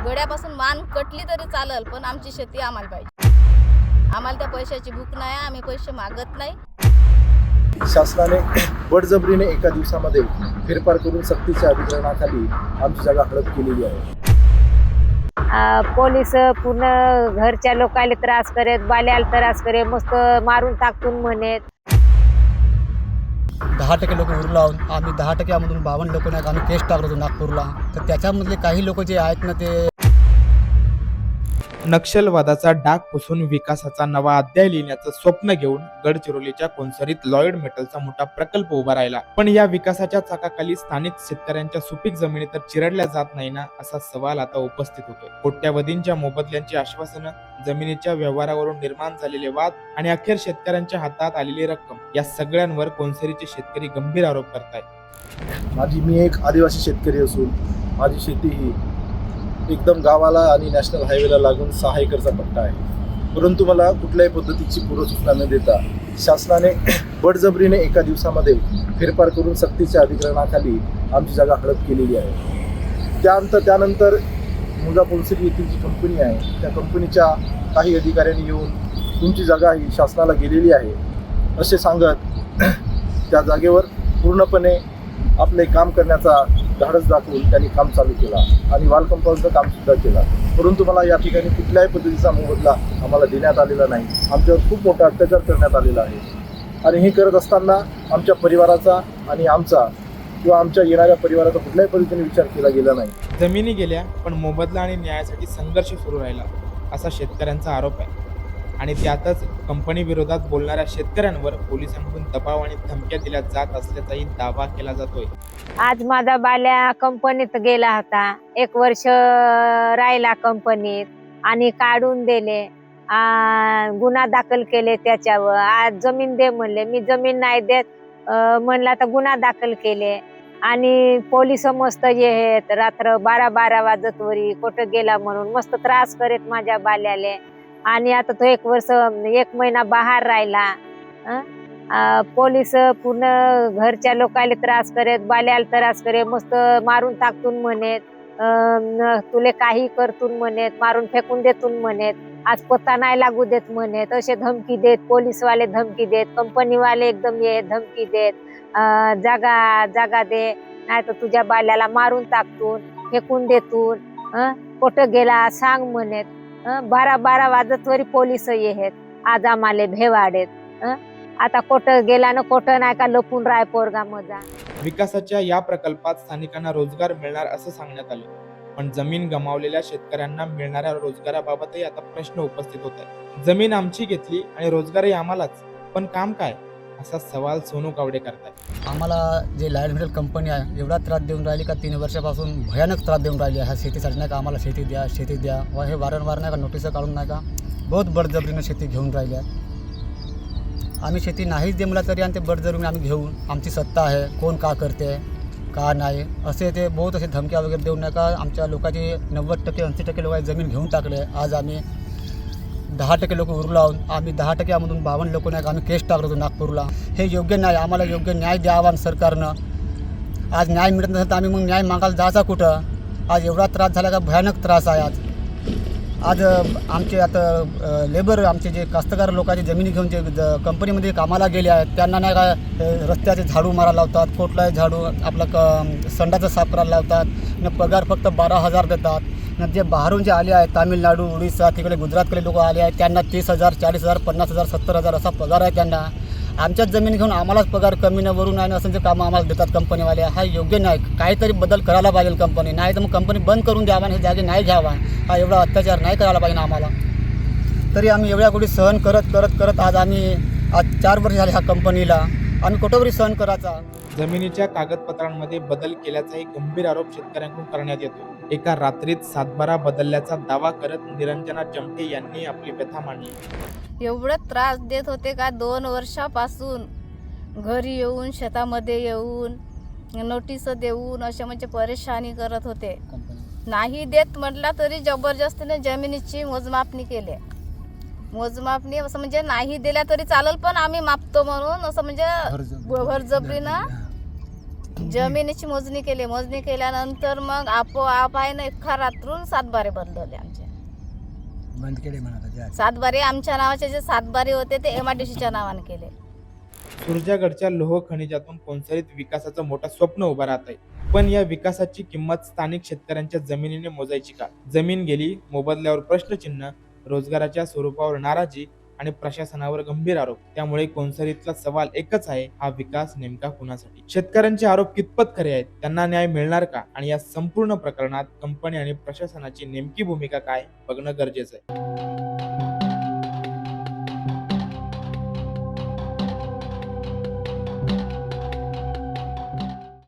गड्यापासून मान कटली तरी चालेल, पण आमची शेती आम्हाला पाहिजे. आम्हाला त्या पैशाची भूक नाही, आम्ही पैसे मागत नाही. शासनाने बळजबरीने एका दिवसामध्ये फेरफार करून सक्तीच्या अधिग्रहणाखाली आमची जागा हडप केलेली आहे. पोलीस पूर्ण घरच्या लोकांना त्रास करेत, बाल्याला त्रास करे, मस्त मारून टाकून म्हणेत. 10% लोक उरलो आहोत आम्ही. 10%मधून 52 लोक नाही आम्ही केस टाकलो होतो नागपूरला. तर त्याच्यामधले काही लोक जे आहेत ना ते नक्षलवादाचा डाग पुसून विकासाचा नवा अध्याय लिहिण्याचं स्वप्न घेऊन गडचिरोलीच्या कोनसरीत लॉयड मेटलचा मोठा प्रकल्प उभा राहिला. पण या विकासाच्या चाकाखाली स्थानिक शेतकऱ्यांच्या सुपीक जमिनी तर चिरडल्या जात नाही ना, असा सवाल आता उपस्थित होतोय. कोट्यावधींच्या मोबदल्यांची आश्वासनं, जमिनीच्या व्यवहारावरून निर्माण झालेले वाद आणि अखेर शेतकऱ्यांच्या हातात आलेली रक्कम, या सगळ्यांवर कोनसरीचे शेतकरी गंभीर आरोप करतायत. मी एक आदिवासी शेतकरी असून माझी शेती ही एकदम गावाला आणि नॅशनल हायवेला लागून 6 एकरचा पट्टा आहे. परंतु मला कुठल्याही पद्धतीची पूर्वसूचना न देता शासनाने बळजबरीने एका दिवसामध्ये फेरफार करून सक्तीच्या अधिग्रहणाखाली आमची जागा हडप केलेली आहे. त्यानंतर मुंगा कोनसरी येथील जी कंपनी आहे, त्या कंपनीच्या काही अधिकाऱ्यांनी येऊन तुमची जागा ही शासनाला गेलेली आहे असे सांगत त्या जागेवर पूर्णपणे आपले काम करण्याचा धाडस दाखवून त्यांनी काम चालू केला आणि वॉल कंपाऊंडचं काम सुद्धा केलं. परंतु मला या ठिकाणी कुठल्याही पद्धतीचा मोबदला आम्हाला देण्यात आलेला नाही. आमच्यावर खूप मोठा अत्याचार करण्यात आलेला आहे आणि हे करत असताना आमच्या परिवाराचा आणि आमचा किंवा आमच्या येणाऱ्या परिवाराचा कुठल्याही पद्धतीने विचार केला गेला नाही. जमिनी गेल्या, पण मोबदला आणि न्यायासाठी संघर्ष सुरू राहिला, असा शेतकऱ्यांचा आरोप आहे. आणि त्यातच कंपनी विरोधात बोलणाऱ्या शेतकऱ्यांवर पोलिसांकडून दबाव आणि धमक्या दिल्या जात असल्याचाही दावा केला जातोय. आज माझा बाल्या कंपनीत गेला होता, 1 वर्ष राहिला कंपनीत आणि काढून दिले. गुन्हा दाखल केले त्याच्यावर. आज जमीन दे म्हणले, मी जमीन नाही देत म्हणला तर गुन्हा दाखल केले. आणि पोलिस मस्त जे आहेत, रात्र 12-12 वाजतवरी कुठं गेला म्हणून मस्त त्रास करेत माझ्या बाल्याले. आणि आता तो 1 वर्ष 1 महिना बाहेर राहिला. पोलीस पूर्ण घरच्या लोकांना त्रास करेत, बाल्याला त्रास करे, मस्त मारून टाकतून म्हणेत, तुले काही करतून म्हणेत, मारून फेकून देतून म्हणेत, आज पत्ता नाही लागू देत म्हणेत, असे धमकी देत. पोलीसवाले धमकी देत, कंपनीवाले एकदम ये धमकी देत, जागा दे नाही तर तुझ्या बाल्याला मारून टाकतून फेकून देतून, कुठं गेला सांग म्हणेत. 12-12 वाजतवरी पोलीस येत आज आम्हाला भेवाडेत. आता कुठं गेला ना कुठं नाही का लपून राय पोरगा मजा. विकासाच्या या प्रकल्पात स्थानिकांना रोजगार मिळणार असं सांगण्यात आलं, पण जमीन गमावलेल्या शेतकऱ्यांना मिळणाऱ्या रोजगाराबाबतही आता प्रश्न उपस्थित होत आहे. जमीन आमची घेतली आणि रोजगारही आम्हालाच, पण काम काय, असा सवाल सोनू कावडे करतायत. आम्हाला जे लॉयड मेटल कंपनी आहे एवढा त्रास देऊन राहिली का 3 वर्षापासून भयानक त्रास देऊन राहिली आहे. शेतीसाठी नाही का आम्हाला शेती द्या व हे वारंवार नाही का नोटिसं काढून नाही का बहुत बळजबरीनं शेती घेऊन राहिली आहे. आम्ही शेती नाहीच दे मला तरी आणि ते बळजबरीने आम्ही घेऊन, आमची सत्ता आहे, कोण का करते का नाही असे ते बहुत असे धमक्या वगैरे देऊन नाही का आमच्या लोकांची 90% 80% लोकांची जमीन घेऊन टाकले. आज आम्ही 10% लोक उरलो आहोत आम्ही. 10%मधून 52 लोक नाही आम्ही केस टाकलो होतो नागपूरला. हे योग्य नाही. आम्हाला योग्य न्याय द्यावा सरकारनं. आज न्याय मिळत नसेल तर आम्ही मग न्याय मागायला जायचा कुठं. आज एवढा त्रास झाला का भयानक त्रास आहे. आज आमचे आता लेबर आमचे जे कास्तकार लोकांची जमिनी घेऊन जे कंपनीमध्ये कामाला गेले आहेत त्यांना नाही का रस्त्याचे झाडू मारायला लावतात, कोटलाही झाडू आपलं संडाचं साफ करायला लावतात. न पगार फक्त 12,000 देतात. न जे बाहेरून जे आले आहेत तामिळनाडू, उडीसा, तिकडे गुजरातकडे लोक आले आहेत त्यांना 30,000, 40,000, 50,000, 70,000 असा पगार आहे त्यांना. आमच्याच जमीन घेऊन आम्हालाच पगार कमी न वरून आहे असं जे कामं आम्हाला देतात कंपनीवाले. हा योग्य नाही. काहीतरी बदल करायला पाहिजे कंपनी. नाही तर मग कंपनी बंद करून द्यावा आणि हे जागे नाही घ्यावा. हा एवढा अत्याचार नाही करायला पाहिजे आम्हाला. तरी आम्ही एवढ्या गोष्टी सहन करत आज 4 वर्ष झाले ह्या कंपनीला. आम्ही कुठंतरी सहन करायचा. जमिनीच्या कागदपत्रांमध्ये बदल केल्याचाही गंभीर आरोप शेतकऱ्यांकडून करण्यात येतो. एका रात्रीत 7-12 बदलल्याचा दावा करत निरंजना चमटे यांनी आपली व्यथा मांडली. एवढं त्रास देत होते का 2 वर्षापासून घरी येऊन, शेतामध्ये येऊन, नोटीस देऊन असे म्हणजे परेशानी करत होते. नाही देत म्हटला तरी जबरदस्तीने जमिनीची मोजमापणी केली. मोजमापणी असं म्हणजे नाही दिल्या तरी चालेल पण आम्ही मापतो म्हणून असं म्हणजे बळजबरीनं जमिनीची मोजणी केल्यानंतर मग आपोआप आहे ना इतका रात्रून सातबारे बदलवले आमचे. बंद केले म्हणा सातबारे आमच्या नावाचे जे सातबारे होते ते MIDCच्या नावाने केले. सुरजागडच्या लोह खनिजातून कोणसरीत विकासाचं मोठं स्वप्न उभं राहत आहे. पण या विकासाची किंमत स्थानिक शेतकऱ्यांच्या जमिनीने मोजायची का? जमीन गेली, मोबदल्यावर प्रश्नचिन्ह, रोजगाराच्या स्वरूपावर नाराजी आणि प्रशासनावर गंभीर आरोप. त्यामुळे कोणसरीतला सवाल एकच आहे, हा विकास नेमका कुणासाठी? शेतकऱ्यांचे आरोप कितपत खरे आहेत? त्यांना न्याय मिळणार का? आणि या संपूर्ण प्रकरणात कंपनी आणि प्रशासनाची नेमकी भूमिका काय बघणं गरजेचं आहे.